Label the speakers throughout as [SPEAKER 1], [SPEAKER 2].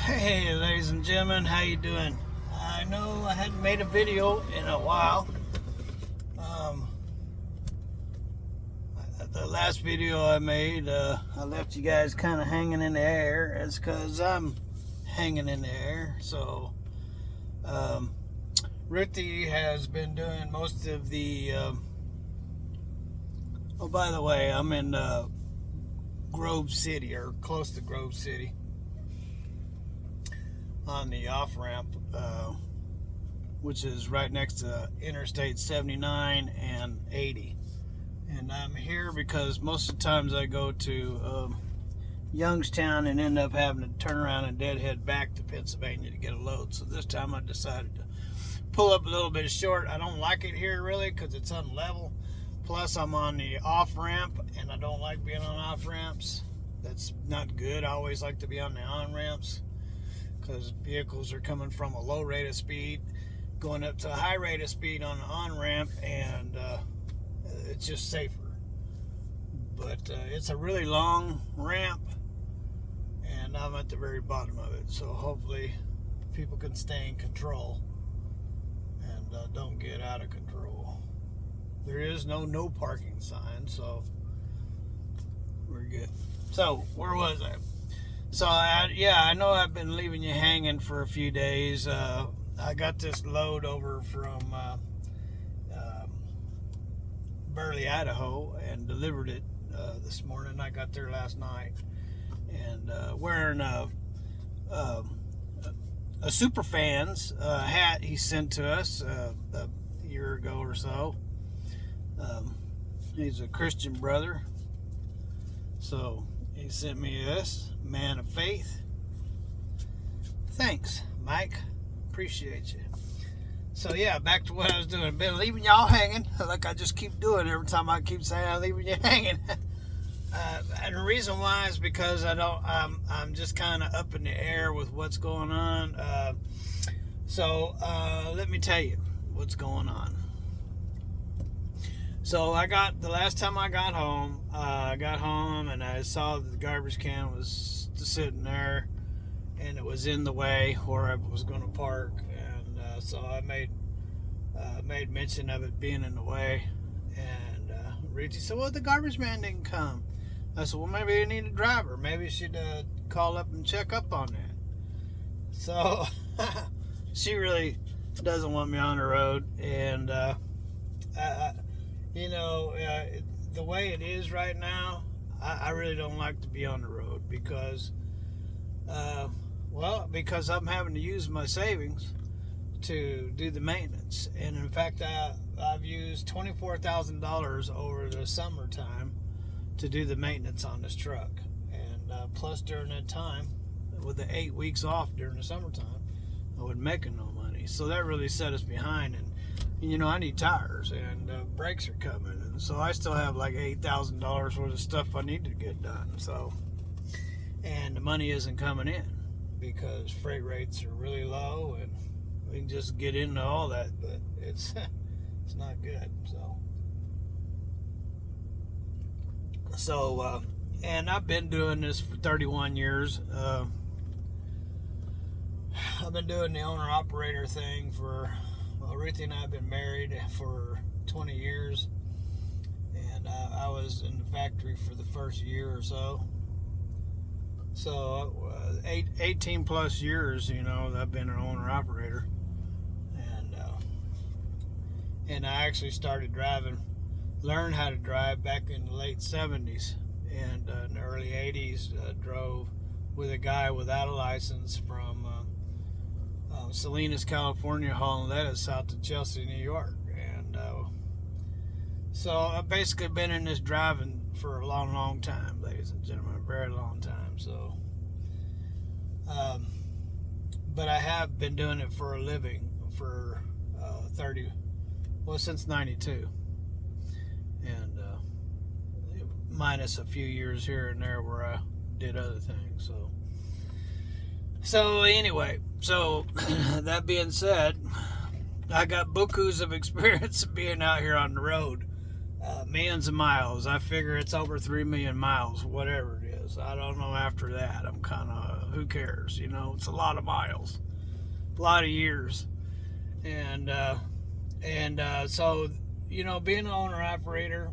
[SPEAKER 1] Hey ladies and gentlemen, how you doing? I know I hadn't made a video in a while. Um, the last video I made, I left you guys kind of hanging in the air. It's because I'm hanging in the air. So, Ruthie has been doing most of the... oh, by the way, I'm in Grove City, or close to Grove City, on the off-ramp, which is right next to Interstate 79 and 80. And I'm here because most of the times I go to Youngstown and end up having to turn around and deadhead back to Pennsylvania to get a load. So this time I decided to pull up a little bit short. I don't like it here really because it's unlevel. Plus I'm on the off-ramp and I don't like being on off-ramps. That's not good. I always like to be on the on-ramps, because vehicles are coming from a low rate of speed going up to a high rate of speed on the on-ramp, and it's just safer. But it's a really long ramp and I'm at the very bottom of it, so hopefully people can stay in control and don't get out of control. There is no parking sign, so we're good. So where was I? So, I know I've been leaving you hanging for a few days. I got this load over from Burley, Idaho, and delivered it this morning. I got there last night. And wearing a Superfans hat he sent to us a year ago or so. He's a Christian brother. So he sent me this, man of faith. Thanks, Mike. Appreciate you. So yeah, back to what I was doing. Been leaving y'all hanging, like I just keep doing every time I keep saying I'm leaving you hanging. And the reason why is because I'm just kind of up in the air with what's going on. So let me tell you what's going on. So the last time I got home and I saw that the garbage can was sitting there and it was in the way where I was going to park, and so I made mention of it being in the way, and Richie said, well, the garbage man didn't come. I said, well, maybe you need a driver. Maybe you should call up and check up on that. So she really doesn't want me on the road, and the way it is right now, I really don't like to be on the road because I'm having to use my savings to do the maintenance. And in fact, I've used $24,000 over the summertime to do the maintenance on this truck. And plus during that time, with the 8 weeks off during the summertime, I wasn't making no money. So that really set us behind. And I need tires, and brakes are coming, and so I still have like $8,000 worth of stuff I need to get done. So, and the money isn't coming in because freight rates are really low, and we can just get into all that, but it's not good. So, and I've been doing this for 31 years. I've been doing the owner-operator thing for. Well, Ruthie and I have been married for 20 years, and I was in the factory for the first year or so. So 18 plus years, I've been an owner-operator, and I actually started learned how to drive back in the late 70s, and in the early 80s drove with a guy without a license from Salinas, California, hauling lettuce out to Chelsea, New York. And so I've basically been in this driving for a long time, ladies and gentlemen, a very long time. So, but I have been doing it for a living for since 92. And minus a few years here and there where I did other things. So anyway, that being said, I got bukus of experience being out here on the road. Millions of miles. I figure it's over 3 million miles, whatever it is. I don't know after that. I'm kind of who cares? You know, it's a lot of miles, a lot of years. And so, you know, being an owner-operator,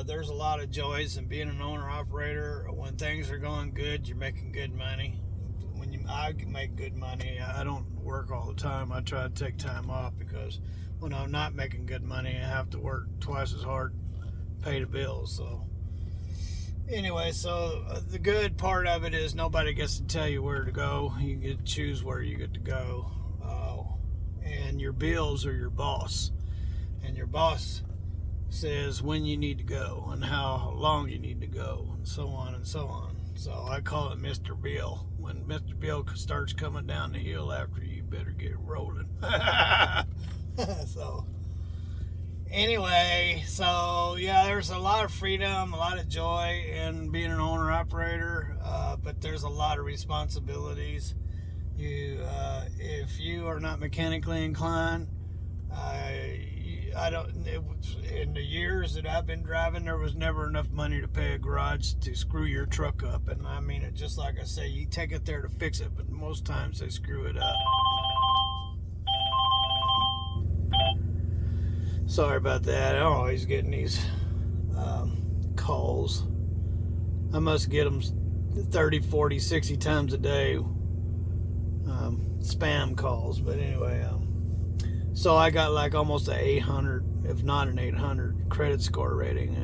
[SPEAKER 1] there's a lot of joys in being an owner-operator. When things are going good, you're making good money. I make good money. I don't work all the time. I try to take time off, because when I'm not making good money, I have to work twice as hard to pay the bills. So anyway, so the good part of it is nobody gets to tell you where to go. You get to choose where you get to go. And your bills are your boss. And your boss says when you need to go and how long you need to go, and so on and so on. So I call it Mr. Bill. When Mr. Bill starts coming down the hill after you, better get rolling. So anyway, so yeah, there's a lot of freedom, a lot of joy in being an owner-operator, but there's a lot of responsibilities. If you are not mechanically inclined, in the years that I've been driving, there was never enough money to pay a garage to screw your truck up. And I mean it just like I say, you take it there to fix it, but most times they screw it up. Sorry about that. I'm always getting these calls. I must get them 30, 40, 60 times a day. Spam calls. But anyway, so I got like almost an 800, if not an 800 credit score rating,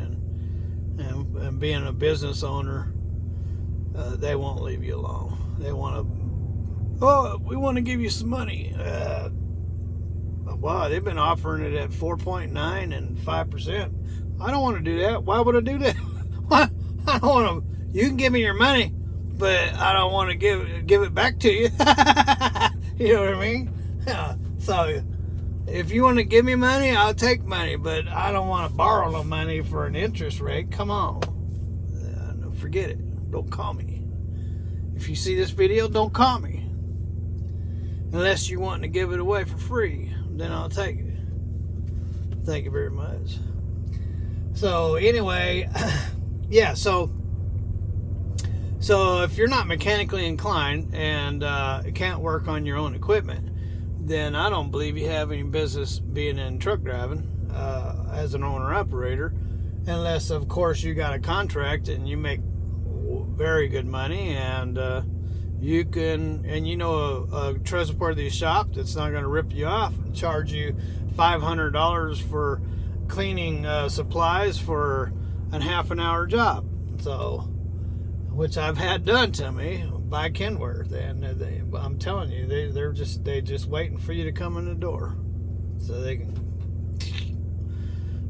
[SPEAKER 1] and being a business owner, they won't leave you alone. They we want to give you some money. Wow, they've been offering it at 4.9 and 5%. I don't want to do that. Why would I do that? Why? I don't want to. You can give me your money, but I don't want to give it back to you. You know what I mean? So if you want to give me money, I'll take money, but I don't want to borrow the money for an interest rate. Come on. Forget it. Don't call me. If you see this video, don't call me. Unless you want to give it away for free, then I'll take it. Thank you very much. So anyway, yeah, so if you're not mechanically inclined and can't work on your own equipment, then I don't believe you have any business being in truck driving as an owner-operator, unless, of course, you got a contract and you make very good money, and you can, and you know a trustworthy shop that's not going to rip you off and charge you $500 for cleaning supplies for a half an hour job. So, which I've had done to me by Kenworth, and I'm telling you, they're just waiting for you to come in the door, so they can,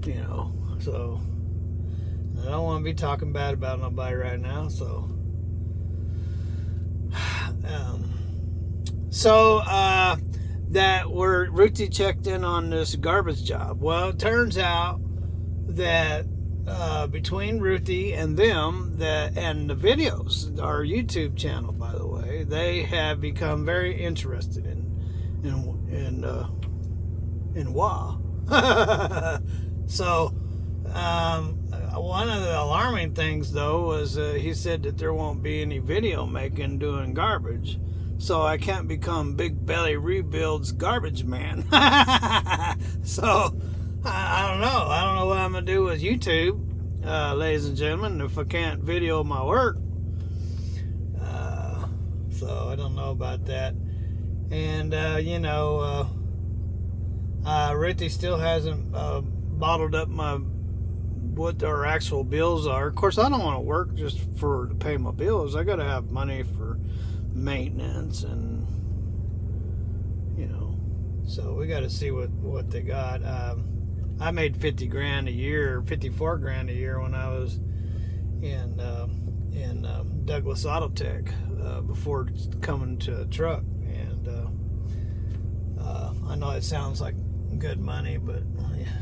[SPEAKER 1] you know. So I don't want to be talking bad about nobody right now. So, that Ruthie checked in on this garbage job. Well, it turns out that between Ruthie and them, and the videos, our YouTube channel, by the way, they have become very interested in WA. So, one of the alarming things, though, was he said that there won't be any video making doing garbage. So I can't become Big Belly Rebuilds garbage man. So I don't know. I don't know what I'm going to do with YouTube, ladies and gentlemen, if I can't video my work. So I don't know about that. And, Ruthie still hasn't bottled up what our actual bills are. Of course, I don't want to work just to pay my bills. I got to have money for maintenance, and so we got to see what they got. I made 50 grand a year, 54 grand a year when I was in Douglas Auto Tech before coming to a truck. And I know it sounds like good money, but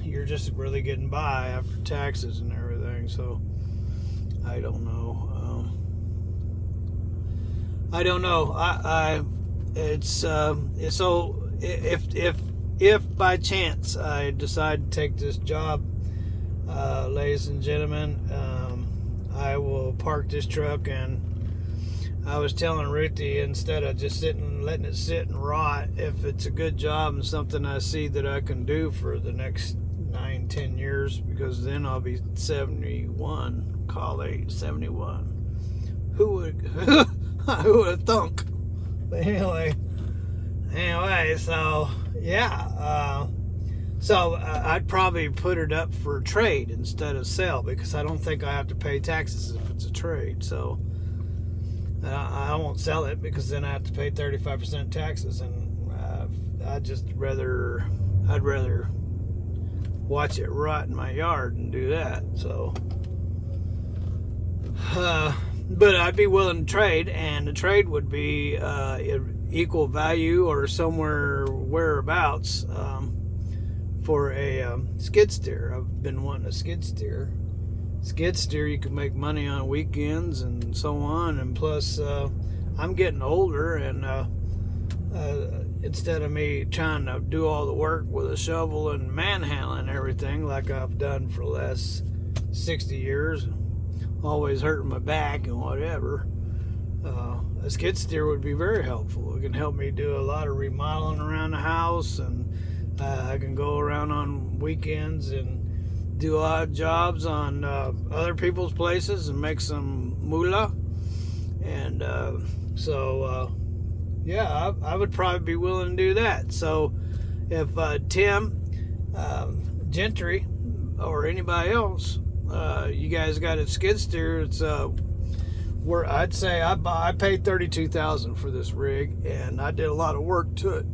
[SPEAKER 1] you're just really getting by after taxes and everything. So I don't know. It's so if by chance I decide to take this job, ladies and gentlemen, I will park this truck and I was telling Ruthie, instead of just letting it sit and rot, if it's a good job and something I see that I can do for the next 9-10 years, because then I'll be 71, call age 71. Who would who would have thunk? But anyway, so yeah, so I'd probably put it up for trade instead of sell, because I don't think I have to pay taxes if it's a trade. So I won't sell it, because then I have to pay 35% taxes, and I'd rather watch it rot in my yard and do that. So, but I'd be willing to trade, and the trade would be equal value or somewhere whereabouts for a skid steer. I've been wanting a skid steer. Skid steer, you can make money on weekends and so on, and plus I'm getting older, and instead of me trying to do all the work with a shovel and manhandling everything like I've done for the last 60 years, always hurting my back and whatever, a skid steer would be very helpful. It can help me do a lot of remodeling around the house, and I can go around on weekends and do odd jobs on other people's places and make some moolah. And so yeah, I would probably be willing to do that. So if Tim Gentry or anybody else, you guys got a skid steer, it's where I'd say I paid $32,000 for this rig, and I did a lot of work to it,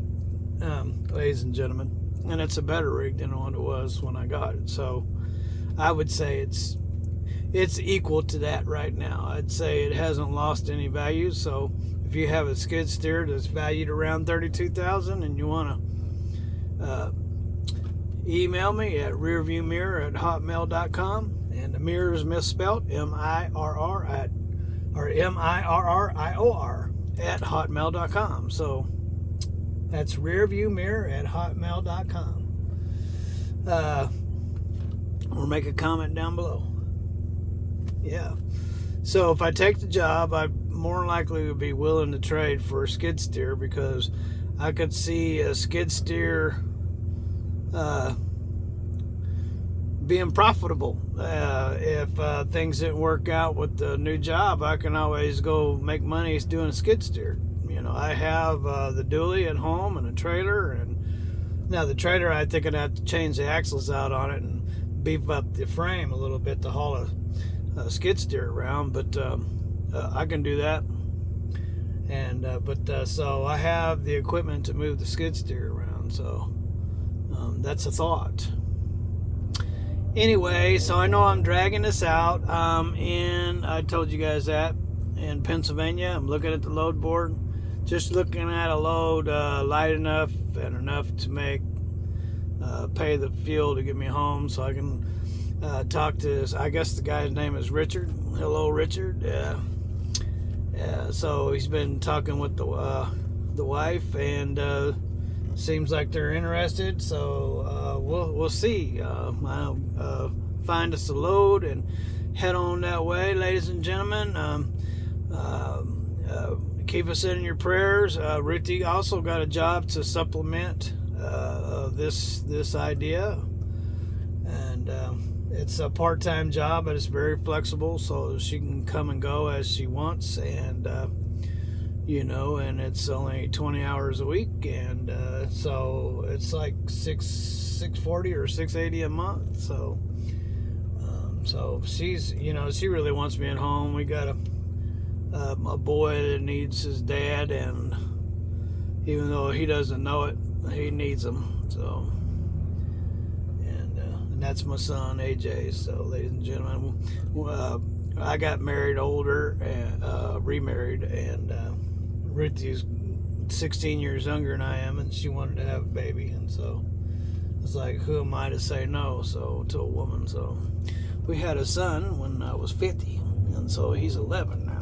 [SPEAKER 1] ladies and gentlemen, and it's a better rig than what it was when I got it. So I would say it's equal to that right now. I'd say it hasn't lost any value. So if you have a skid steer that's valued around $32,000 and you want to email me at rearviewmirror@hotmail.com, and the mirror is misspelled MIRR at hotmail.com. So that's rearviewmirror@hotmail.com. Or make a comment down below. Yeah. So if I take the job, I more likely would be willing to trade for a skid steer, because I could see a skid steer being profitable. If things didn't work out with the new job, I can always go make money doing a skid steer. You know, I have the dually at home and a trailer, and now the trailer, I think I'd have to change the axles out on it and beef up the frame a little bit to haul a skid steer around, but I can do that. And so I have the equipment to move the skid steer around. So that's a thought. Anyway, so I know I'm dragging this out. I told you guys that in Pennsylvania, I'm looking at the load board, just looking at a load light enough and enough to make pay the fuel to get me home, so I can talk to this. I guess the guy's name is Richard. Hello, Richard. So he's been talking with the wife, and seems like they're interested. So we'll see. I'll find us a load and head on that way, ladies and gentlemen. Keep us in your prayers. Ruthie also got a job to supplement this idea, and it's a part-time job, but it's very flexible, so she can come and go as she wants, and and it's only 20 hours a week, and so it's like $640 or $680 a month. So so she's she really wants me at home. We got a boy that needs his dad, and even though he doesn't know it, he needs him. So and that's my son AJ. So ladies and gentlemen, I got married older and remarried, and Ruthie's 16 years younger than I am, and she wanted to have a baby, and so it's like, who am I to say no to a woman? So we had a son when I was 50, and so he's 11 now.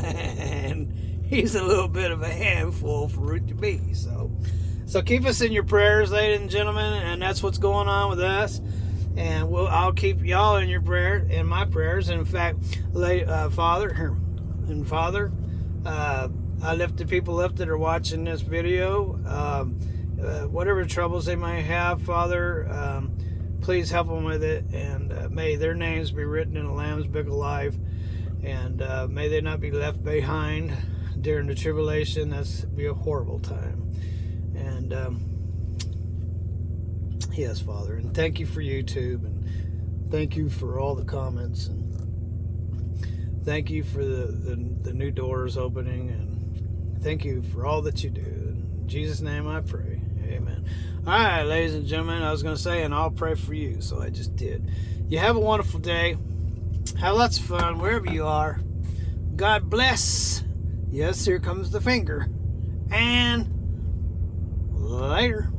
[SPEAKER 1] And he's a little bit of a handful for Ruth to be. So keep us in your prayers, ladies and gentlemen, and that's what's going on with us. And I'll keep y'all in your prayer, in my prayers. And in fact, Father, here, and Father, I lift the people up that are watching this video. Whatever troubles they might have, Father, please help them with it, and may their names be written in the Lamb's Book of Life, and may they not be left behind during the tribulation. That's be a horrible time. And yes, Father, and thank you for YouTube, and thank you for all the comments, and thank you for the new doors opening, and thank you for all that you do. In Jesus' name I pray. Amen. All right, ladies and gentlemen, I was going to say, and I'll pray for you, so I just did. You have a wonderful day. Have lots of fun wherever you are. God bless. Yes, here comes the finger. And later.